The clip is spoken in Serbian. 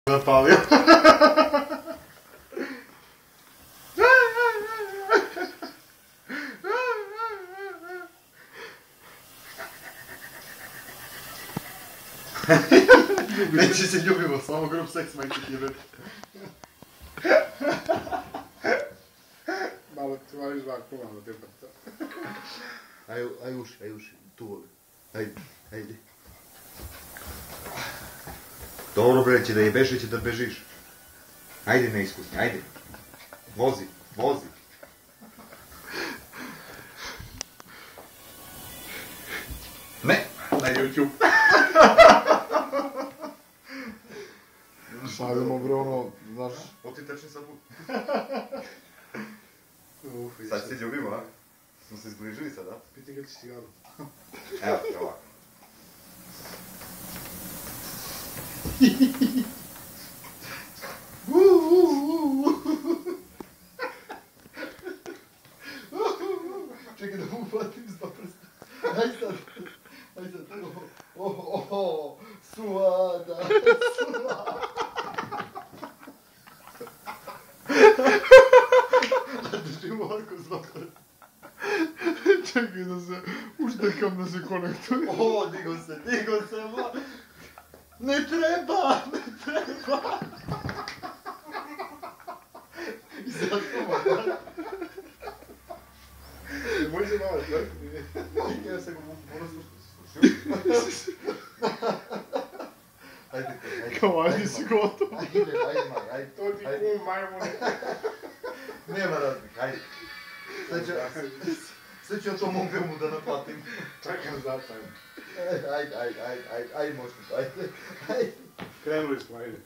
Zapalio. Neće se ljubimo, samo grup seks majke jebeti. Malo ti mališ ovako, malo te brca. Aj uši, tu voli. Ajde. Dobro bre, će da jebeš ili će da bežiš. Ajde neiskusni, ajde. Vozi. Ne, na YouTube. Šaljamo bre ono, znaš... Oti tečni sad bud. Sad se ljubimo, a? Smo se zbližili sad, a? Piti ga ti cigaru. Evo, ovako. Čekaj da mu upatim s dva prsta. Aj sad. Suada. A držim ovako s dva prsta. Čekaj da se uštekam da se konektuje. O, digo se, ma. Ne treba. I zato ma. Može malo, tako ti ne. Čekaj, ja se ga moram slušati. Ajde. Kao ajde si gotov. Ajde. To ti kum majmune. Nema razlika, ajde. Sad ću ja to mom filmu da naplatim. Čekam zataj. Ajde, možete, ajde. Krenuli smo, ajde.